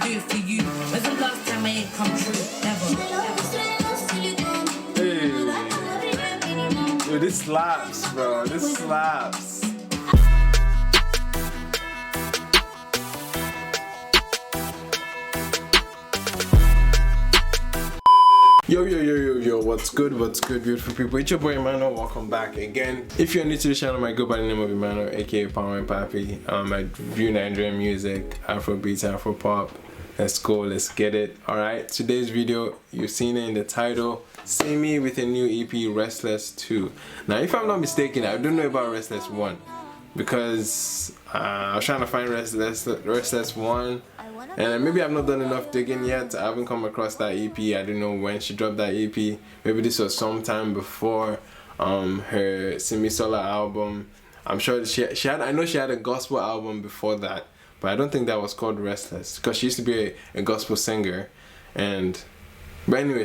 do it for you. When's the last time I ain't come true? Never. Hey. Yo, this slaps, bro. This slaps. Yo, what's good, beautiful people? It's your boy Emmanuel, welcome back again. If you're new to the channel, I go by the name of Emmanuel, aka palmwinepapi. I review Nigerian music, Afrobeats, Afropop. Let's go, let's get it. Alright, today's video, you've seen it in the title, Simi with a new EP, Restless 2. Now, if I'm not mistaken, I don't know about Restless 1 because I was trying to find Restless 1. And maybe I've not done enough digging yet. I haven't come across that EP. I don't know when she dropped that EP. Maybe this was sometime before her Simi solo album. I'm sure she had. I know she had a gospel album before that, but I don't think that was called Restless because she used to be a gospel singer. But anyway,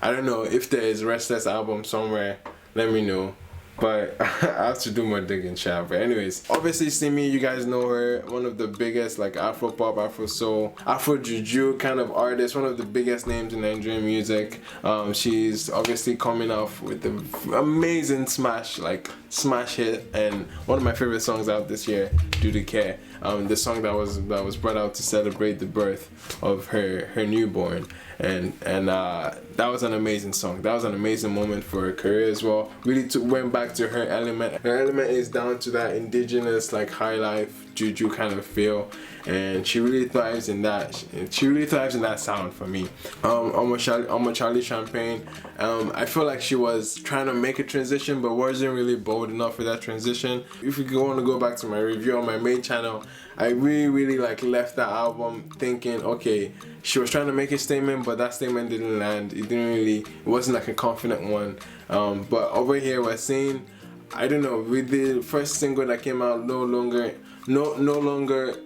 I don't know if there is Restless album somewhere. Let me know. But I have to do more digging, But anyways, obviously Simi, you guys know her, one of the biggest like Afro pop, Afro soul, Afro juju kind of artist, one of the biggest names in Nigerian music. She's obviously coming off with the amazing smash hit, and one of my favorite songs out this year, Do the Care. The song that was brought out to celebrate the birth of her newborn, and that was an amazing song. That was an amazing moment for her career as well. Really went back to her element. Her element is down to that indigenous like high life juju kind of feel, and she really thrives in that. She really thrives in that sound for me. On Charlie Champagne, I feel like she was trying to make a transition but wasn't really bold enough for that transition. If you want to go back to my review on my main channel, I really like left that album thinking, okay, she was trying to make a statement, but that statement didn't land. It wasn't like a confident one. But over here we're seeing, I don't know, with the first single that came out, no longer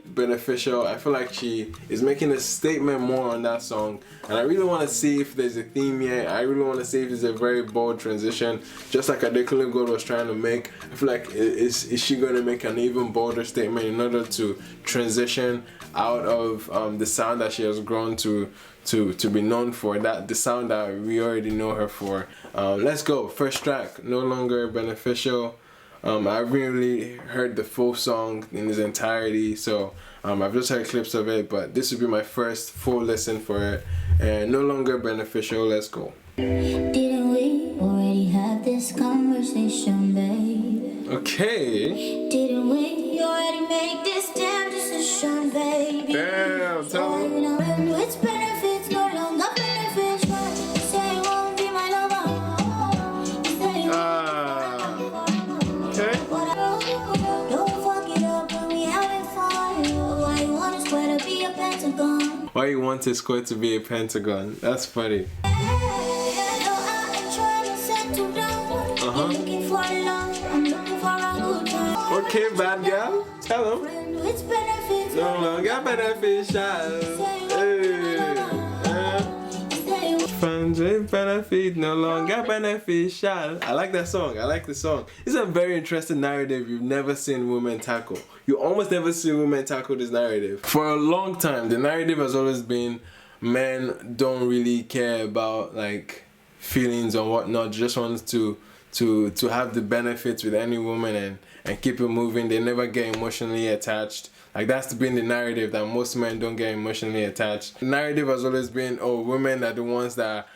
beneficial. I feel like she is making a statement more on that song, and I really want to see if there's a theme here. I really want to see if it's a very bold transition, just like Adekunle Gold was trying to make. I feel like is she going to make an even bolder statement in order to transition out of the sound that she has grown to be known for, the sound that we already know her for. Let's go. First track, No Longer Beneficial. I haven't really heard the full song in its entirety, so I've just heard clips of it, but this would be my first full listen for it. And No Longer Beneficial, let's go. Didn't we already have this conversation, babe? Okay. Didn't we already make this damn decision, baby? Damn, tell me. Its benefits no longer beneficial. Say you won't be my lover. Okay. Don't fuck it up when we having fun. Why you want a square to be a pentagon? Why you want a square to be a pentagon? That's funny. Okay, bad girl. Tell him. No longer beneficial. Friends with benefit, no longer beneficial. I like that song. I like the song. It's a very interesting narrative you've never seen women tackle. You almost never see women tackle this narrative. For a long time, the narrative has always been men don't really care about like feelings or whatnot. Just want to have the benefits with any woman and keep it moving. They never get emotionally attached. Like that's been the narrative, that most men don't get emotionally attached. The narrative has always been, oh, women are the ones that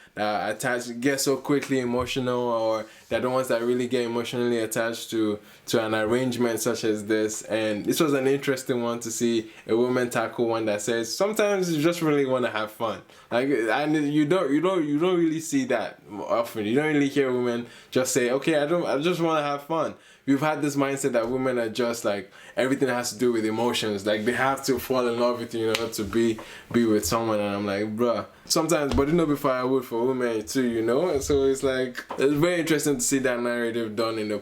get so quickly emotional, or they're the ones that really get emotionally attached to an arrangement such as this. And this was an interesting one to see a woman tackle one that says sometimes you just really want to have fun. Like, and you don't really see that often. You don't really hear women just say, okay, I just want to have fun. We've had this mindset that women are just like, everything has to do with emotions. Like they have to fall in love with you in order to be with someone. And I'm like, bruh, sometimes, but before I would for women too, And so it's like, it's very interesting to see that narrative done in a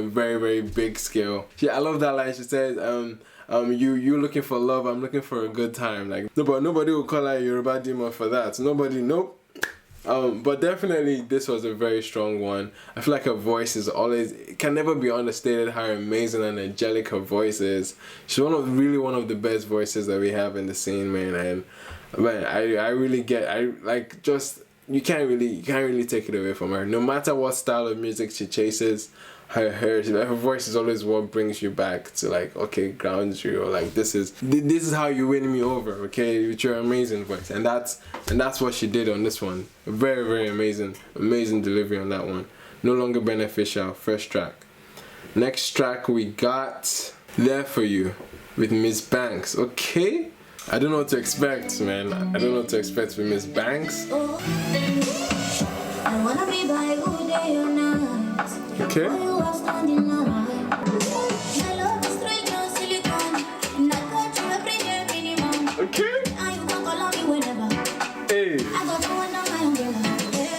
very, very big scale. I love that line. She says, you looking for love, I'm looking for a good time. Like, no, but nobody will call her Yoruba demon for that. Nobody, nope. But definitely this was a very strong one. I feel like her voice is always, it can never be understated how amazing and angelic her voice is. She's really one of the best voices that we have in the scene, man. And man, I really get, you can't really take it away from her. No matter what style of music she chases, her voice is always what brings you back to, like, okay, grounds you, or like, this is how you win me over, okay, with your amazing voice. And that's what she did on this one. Very, very amazing delivery on that one. No Longer Beneficial, first track. Next track we got There For You with Miss Banks. Okay, I don't know what to expect, man. I don't know what to expect with Miss Banks. I wanna be by who day or night. Okay. Okay. Hey.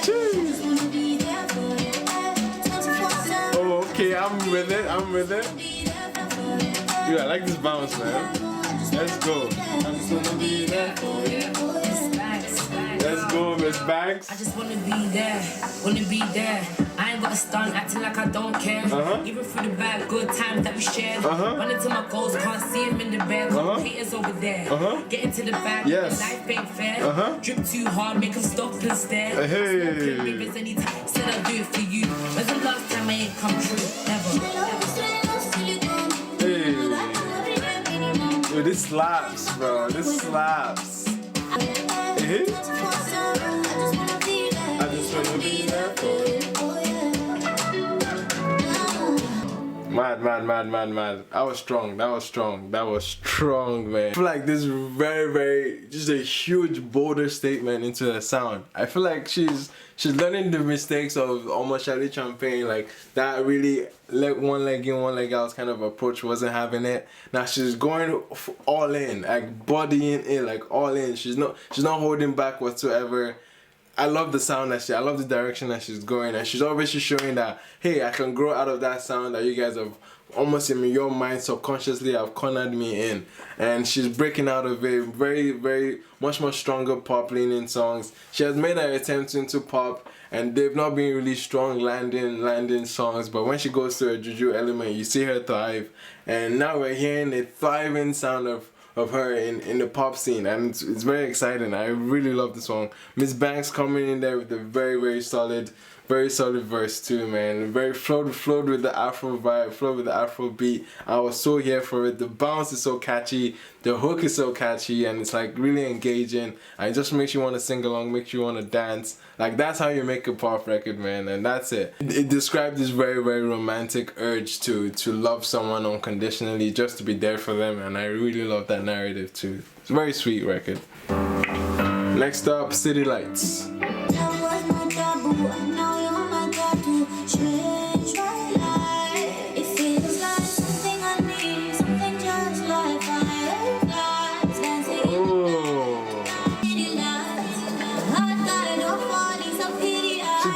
Jeez. Oh, okay, I'm with it. Yeah, I like this bounce, man. Let's go. I'm just gonna be there for you. Let's go, Miss Banks. I just wanna be there. I ain't got to stunt, acting like I don't care. Even through the bad, good times that we shared. Running to my goals, can't see him in the bed. Haters over there. Get into the bag, yes. Life ain't fair. Drip too hard, make him stop and stare. Hey. Rivers anytime, said I'll do it for you. When's the last time I ain't come true? Never. Hey. Yo, this slaps, bro. This slaps. Hey. I just wanna be there for you. Mad. That was strong, man. I feel like this is very, just a huge, bolder statement into her sound. I feel like she's learning the mistakes of almost Charlie Champagne, like that really one leg in, one leg out kind of approach, wasn't having it. Now she's going all in, like bodying it, like all in. She's not holding back whatsoever. I love the sound I love the direction that she's going, and she's obviously showing that, hey, I can grow out of that sound that you guys have almost in your mind subconsciously have cornered me in. And she's breaking out of a very much more stronger pop leaning songs. She has made her attempts into pop, and they've not been really strong landing songs, but when she goes to a juju element, you see her thrive. And now we're hearing a thriving sound of her in the pop scene, and it's very exciting. I really love this song. Miss Banks coming in there with a very solid verse too, man. Very flowed with the Afro vibe, flowed with the Afro beat. I was so here for it. The bounce is so catchy, the hook is so catchy, and it's like really engaging. And it just makes you want to sing along, makes you want to dance. Like, that's how you make a pop record, man, and that's it. It described this very romantic urge to love someone unconditionally, just to be there for them, and I really love that narrative too. It's a very sweet record. Next up, City Lights.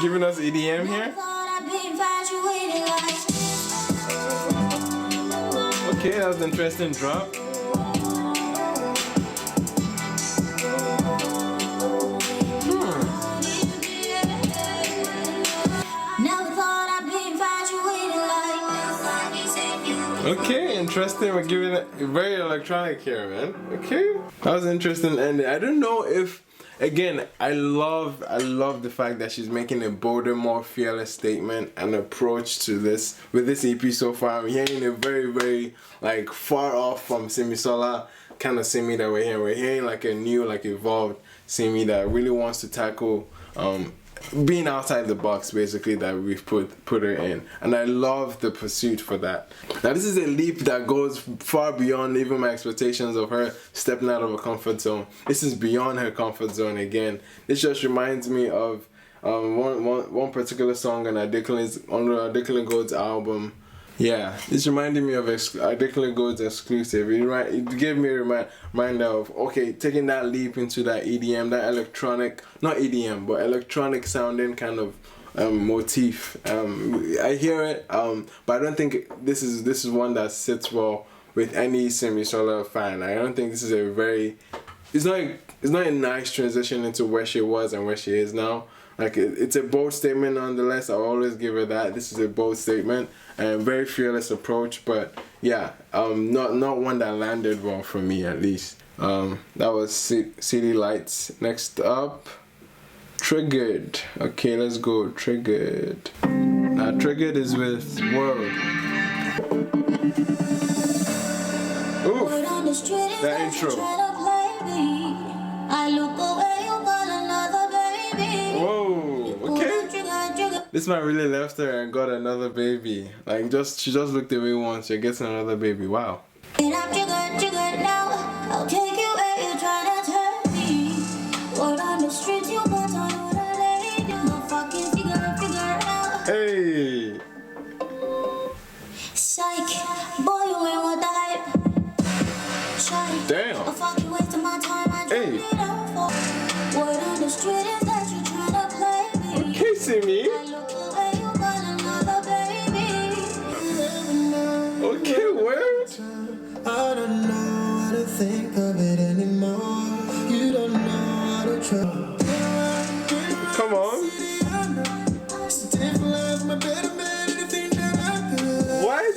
Giving us EDM here. Okay, that was an interesting drop. Okay, interesting. We're giving it very electronic here, man. Okay, that was an interesting ending. I don't know if, again, I love the fact that she's making a bolder, more fearless statement and approach to this with this EP so far. I'm hearing a very like far off from Simi Sola kind of Simi that we're hearing. We're hearing like a new, like evolved Simi that really wants to tackle being outside the box, basically, that we've put her in, and I love the pursuit for that. Now this is a leap that goes far beyond even my expectations of her stepping out of her comfort zone. This is beyond her comfort zone again. This just reminds me of one particular song on Articulate Gold's album. Yeah, this reminded me of Articulate Gold's Exclusive. It gave me a reminder of, okay, taking that leap into that EDM, that electronic, not EDM, but electronic sounding kind of motif. I hear it, but I don't think this is one that sits well with any Simi Sola fan. I don't think this is it's not a nice transition into where she was and where she is now. Like it's a bold statement nonetheless. I'll always give her that. This is a bold statement and very fearless approach. But yeah, not one that landed well for me at least. That was City Lights. Next up, Triggered. Okay, let's go. Triggered. Now Triggered is with World. Oof, that intro. Whoa, okay. This man really left her and got another baby. Like she just looked away once, she gets another baby. Wow. And I'm triggered now. I'll take you where you try to turn me. Word on the streets, you got on what I lay do. No fucking figure out. Hey. Psych, boy, you ain't what the hype. Shy. Damn. A fucking waste of my time. I Hey. it out for. Word on the street is that you tryna play me. Okay, Simi. I look away, you got another baby. Okay, well. I don't know how to think of it anymore. You don't know how to trust. Come on. What?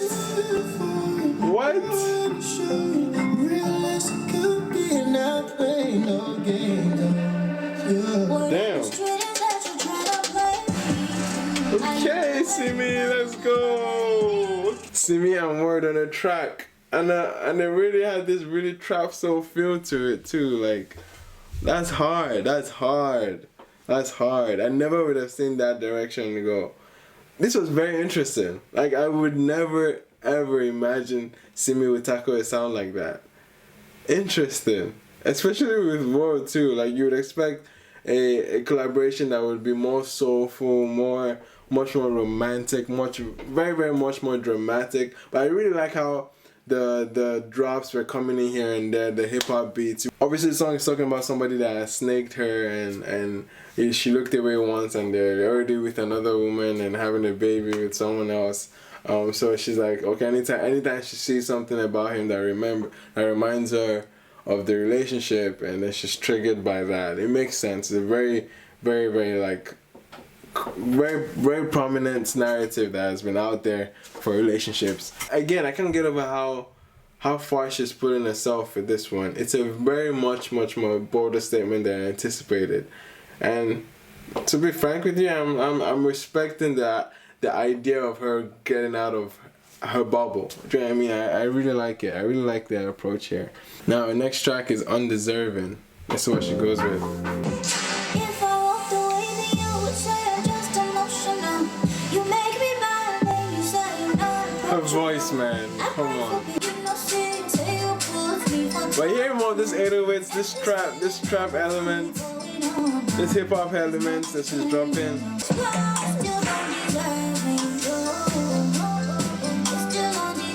Damn. Okay, Simi, let's go. Simi and Word on a track. And it really had this really trap soul feel to it too. Like, that's hard. I never would have seen that direction go. This was very interesting. Like, I would never ever imagine Simi would tackle a sound like that. Interesting. Especially with World too. Like, you would expect a collaboration that would be more soulful, much more romantic, very much more dramatic. But I really like how the drops were coming in here and there, the hip hop beats. Obviously the song is talking about somebody that snaked her and she looked away once and they're already with another woman and having a baby with someone else. So she's like, okay, anytime she sees something about him that reminds her of the relationship, and then she's triggered by that. It makes sense. It's a very like very prominent narrative that has been out there for relationships. Again, I can't get over how far she's putting herself with this one. It's a very much more bolder statement than I anticipated. And to be frank with you, I'm respecting the idea of her getting out of her bubble. Do you know what I mean? I really like it. I really like the approach here. Now, the next track is Undeserving. Let's see what she goes with. If I walked away, then you would say I'm just emotional. You make me mad, then you say you're not. Her voice, man. Come on. But hearing more this 808s, this trap element, this hip hop element that she's dropping.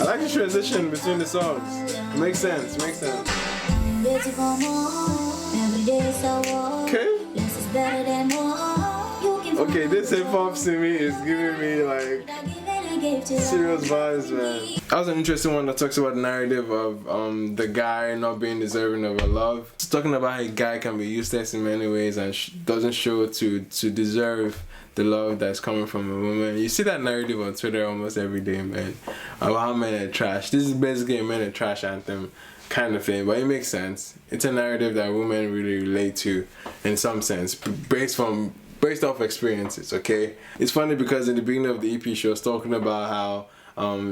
I like the transition between the songs. It makes sense. Okay, this hip hop Simi is giving me like serious vibes, man. That was an interesting one that talks about the narrative of the guy not being deserving of a love. It's talking about how a guy can be useless in many ways and doesn't show to deserve the love that's coming from a woman. You see that narrative on Twitter almost every day, man, about how men are trash. This is basically a men are trash anthem kind of thing, but it makes sense. It's a narrative that women really relate to in some sense, based off experiences, okay? It's funny because in the beginning of the EP, she was talking about how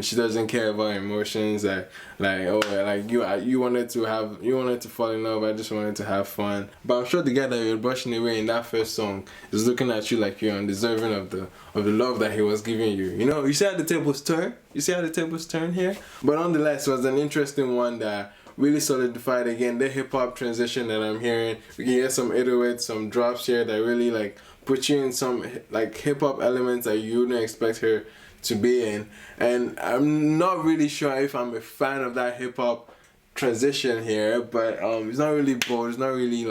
she doesn't care about emotions, you wanted to fall in love, I just wanted to have fun. But I'm sure the guy that you were brushing away in that first song is looking at you like you're undeserving of the love that he was giving you. You know, you see how the tables turn? You see how the tables turn here? But nonetheless, it was an interesting one that really solidified again the hip hop transition that I'm hearing. We can hear some 808s, some drops here that really like put you in some like hip hop elements that you wouldn't expect her to be in. And I'm not really sure if I'm a fan of that hip hop transition here, but it's not really bold, it's not really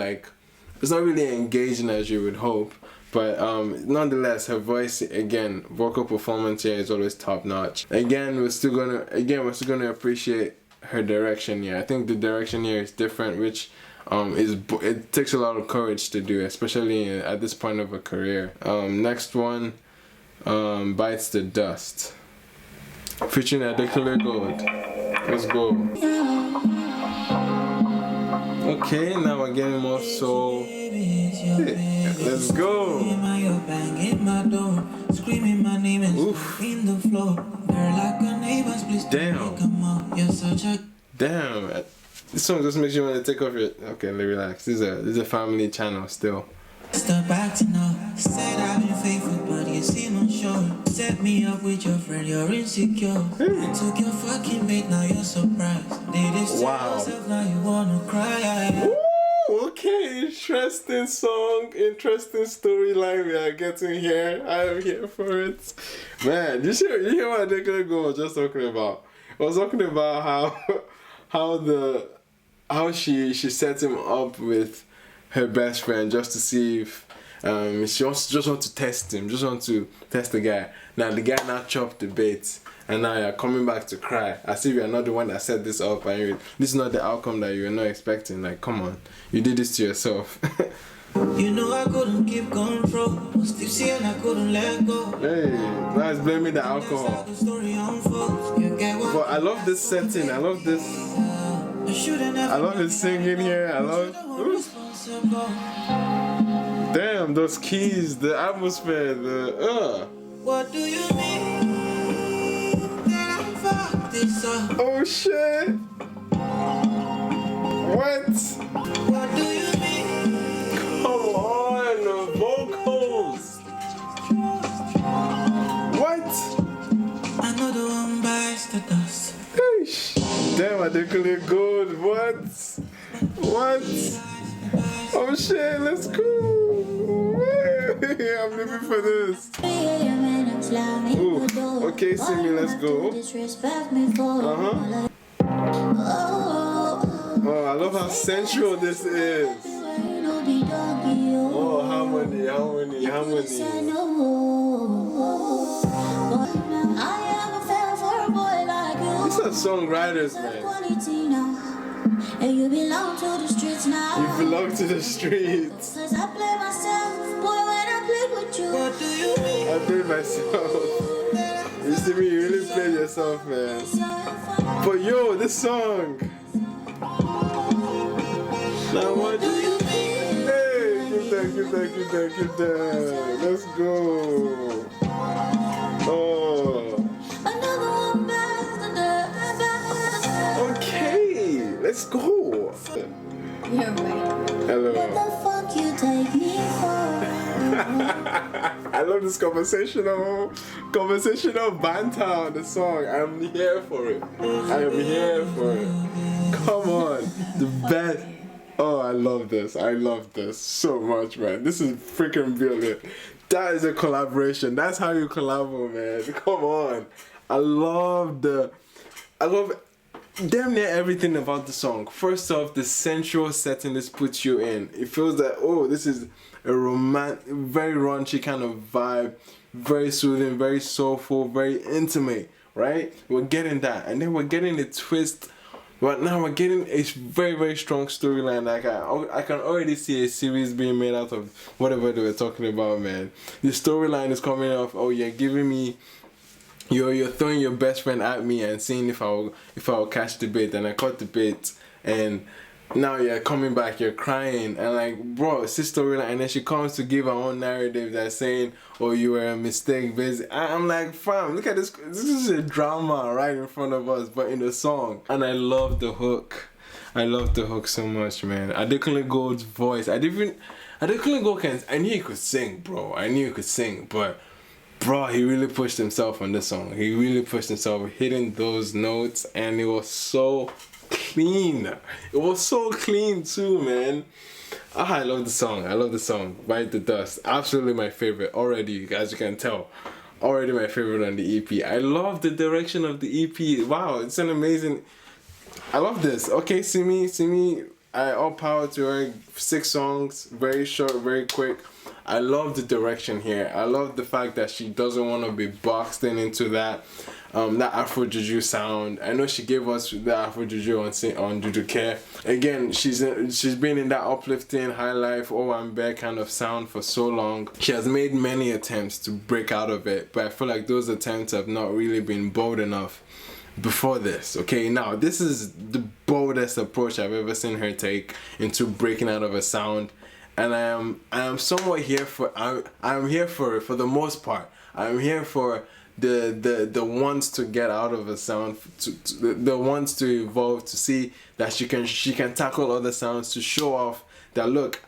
engaging as you would hope. But nonetheless, her voice, again, vocal performance here is always top notch. Again, we're still gonna appreciate her direction here. I think the direction here is different, which it takes a lot of courage to do, especially at this point of a career. Next one, Bites the Dust, featuring Adekunle Gold. Let's go. Okay, now we're getting more soul. Hey, let's go. Oof. Damn. This song just makes you want to take off your... Okay, relax. This is a family channel still. Step back to now. Said I've been faithful, but you seem unsure. Set me up with your friend, you're insecure. I took your fucking bait, now you're surprised. Did this to yourself, now you wanna cry. Ooh, okay, interesting song, interesting storyline we are getting here. I am here for it. Man, you hear what Adekunle Gold was just talking about? I was talking about how she set him up with her best friend just to see if she just want to test him, just want to test the guy. Now the guy now chopped the bait, and now you're coming back to cry as if you're not the one that set this up, and this is not the outcome that you're not expecting. Like, come on, you did this to yourself. You know I couldn't keep control, was tipsy and I couldn't let go. Hey, now it's blaming the alcohol. But I love this setting. I love this. I love his singing here. I love. Damn, those keys, the atmosphere, What do you mean that I'm fucked this up? Oh shit! What? What do you mean? Come on, the vocals. What? Another one bites the dust. Damn, Adekunle Gold. What? Oh shit, let's go. I'm living for this. Ooh. Okay, Simi, let's go. Oh, I love how sensual this is. Oh, harmony. These are songwriters, man. And you belong to the streets now. You belong to the streets. Cause I play myself, boy, when I play with you. What do you mean? I played myself. You see me, you really played yourself, man. But yo, this song. Now what do you mean? Hey, give that. Let's go. Oh. Okay, let's go. You're right. Hello. What the fuck you take me for? I love this conversational banter on the song. I'm here for it. Come on, the best. Oh, I love this so much, man. This is freaking brilliant. That is a collaboration. That's how you collabo, man. Come on. I love damn near everything about the song. First off, the sensual setting this puts you in. It feels that, oh, this is a very raunchy kind of vibe, very soothing, very soulful, very intimate, right? We're getting that, and then we're getting the twist. But now we're getting a very, very strong storyline. Like I can already see a series being made out of whatever they were talking about, man. The storyline is coming off. Oh, you're giving me. You're throwing your best friend at me and seeing if I'll catch the bait, and I caught the bait, and now you're coming back, you're crying, and like, bro, it's this storyline, and then she comes to give her own narrative that's saying, oh, you were a mistake, basically. I'm like, fam, look at this. This is a drama right in front of us, but in the song, and I love the hook. I love the hook so much, man. Adekunle Gold's voice. Adekunle Gold I knew he could sing, bro. But bro, he really pushed himself on this song. He really pushed himself, hitting those notes, and it was so clean. It was so clean too, man. I love the song. Bite the Dust. Absolutely my favorite already, as you can tell. Already my favorite on the EP. I love the direction of the EP. Wow, it's an amazing. I love this. Okay, Simi, all power to her. 6 songs, very short, very quick. I love the direction here. I love the fact that she doesn't want to be boxed into that Afro Juju sound. I know she gave us the Afro Juju on Juju Care. Again, she's been in that uplifting high life Owambe kind of sound for so long. She has made many attempts to break out of it, but I feel like those attempts have not really been bold enough before this. Okay, now this is the boldest approach I've ever seen her take into breaking out of a sound, and I am somewhat here for I'm here for it for the most part. I'm here for the ones to get out of a sound, the ones to evolve, to see that she can tackle other sounds, to show off that, look,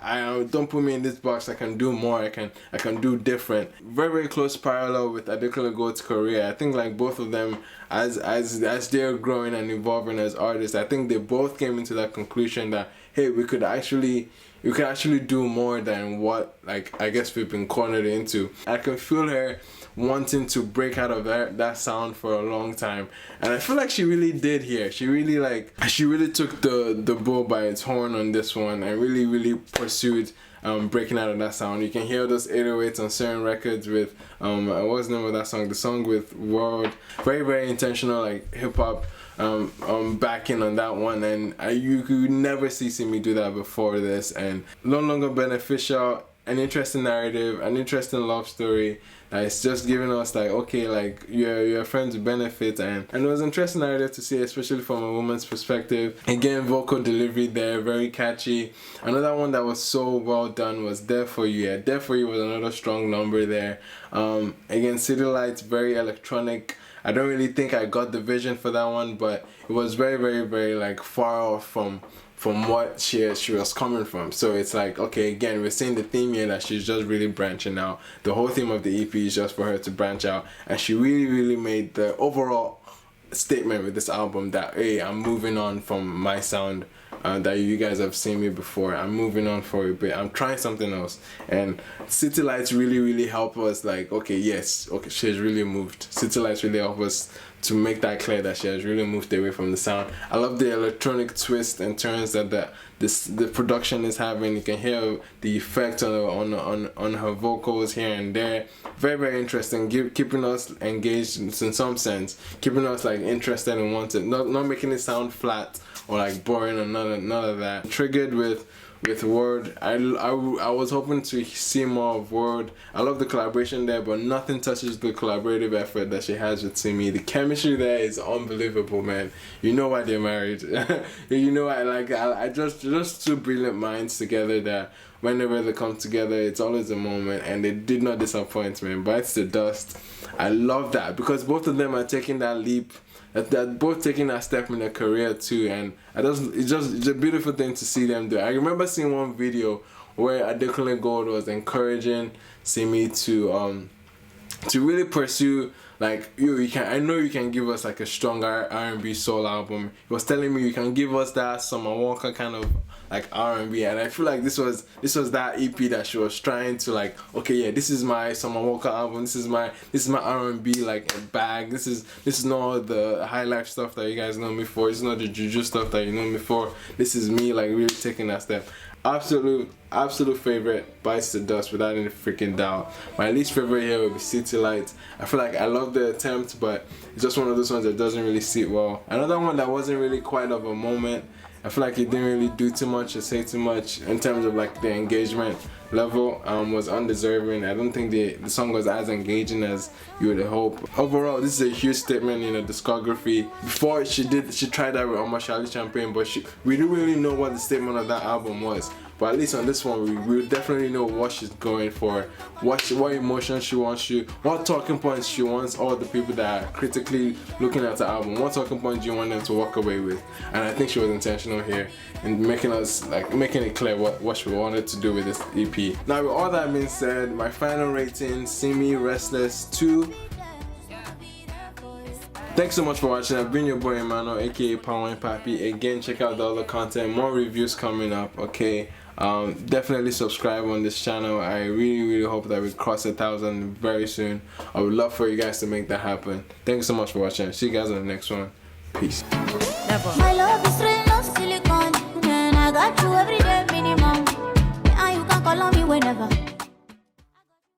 don't put me in this box, I can do more, I can do different. Very, very close parallel with Adekunle Gold's career. I think like both of them, as they're growing and evolving as artists, I think they both came into that conclusion that, hey, we could actually do more than what, like, I guess we've been cornered into. I can feel her wanting to break out of that sound for a long time, and I feel like she really did here. She really took the bull by its horn on this one and really pursued breaking out of that sound. You can hear those 808s on certain records with what's the name of that song? The song with World. Very, very intentional, like hip-hop backing on that one, and you could never see Simi do that before this. And No Longer Beneficial, an interesting narrative, an interesting love story. It's just giving us like, okay, like your friends benefit, and it was an interesting narrative to see, especially from a woman's perspective. Again, vocal delivery there, very catchy. Another one that was so well done was There For You. Yeah, There For You was another strong number there. Again, City Lights, very electronic. I don't really think I got the vision for that one, but it was very, very, very like far off from what she was coming from. So it's like, okay, again, we're seeing the theme here that she's just really branching out. The whole theme of the EP is just for her to branch out, and she really made the overall statement with this album that, hey, I'm moving on from my sound that you guys have seen me before. I'm moving on for a bit. I'm trying something else. And City Lights really help us, like, okay, yes, okay, she has really moved. City Lights really help us to make that clear that she has really moved away from the sound. I love the electronic twist and turns that the production is having. You can hear the effect on her vocals here and there. Very interesting, keeping us engaged in some sense, keeping us like interested and wanted, not making it sound flat or like boring or none of that. Triggered with Word. I was hoping to see more of Word. I love the collaboration there, but nothing touches the collaborative effort that she has with Simi. The chemistry there is unbelievable, man. You know why they're married. You know, I just two brilliant minds together that whenever they come together, it's always a moment, and they did not disappoint, man. Bites the dust. I love that because both of them are taking that leap. They're both taking that step in their career too, and it's a beautiful thing to see them do. I remember seeing one video where Adekunle Gold was encouraging Simi to really pursue, like, I know you can give us like a stronger R&B soul album. He was telling me you can give us that Summer Walker kind of like R&B, and I feel like this was that EP that she was trying to, like, okay, yeah, this is my Summer Walker album. This is my R&B like bag. This is not the high life stuff that you guys know me for. It's not the juju stuff that you know me for. This is me like really taking that step. Absolute favorite, Bites the Dust without any freaking doubt. My least favorite here would be City Lights. I feel like I love the attempt, but it's just one of those ones that doesn't really sit well. Another one that wasn't really quite of a moment. I feel like it didn't really do too much or say too much in terms of like the engagement level, was Undeserving. I don't think the song was as engaging as you would hope. Overall, this is a huge statement in her discography. Before she tried that with Omashali Champagne, but we didn't really know what the statement of that album was. But at least on this one, we definitely know what she's going for, what emotions she wants you, what talking points she wants all the people that are critically looking at the album, what talking points you want them to walk away with. And I think she was intentional here in making it clear what she wanted to do with this EP. Now, with all that being said, my final rating, Simi Restless 2. Thanks so much for watching. I've been your boy Emmanuel, aka palmwinepapi. Again, check out the other content, more reviews coming up, okay? Definitely subscribe on this channel. I really hope that we cross 1,000 very soon. I would love for you guys to make that happen. Thanks so much for watching. See you guys on the next one. Peace. My love is real, no silicone, and I got got you every day minimum. Yeah, you can call on me whenever.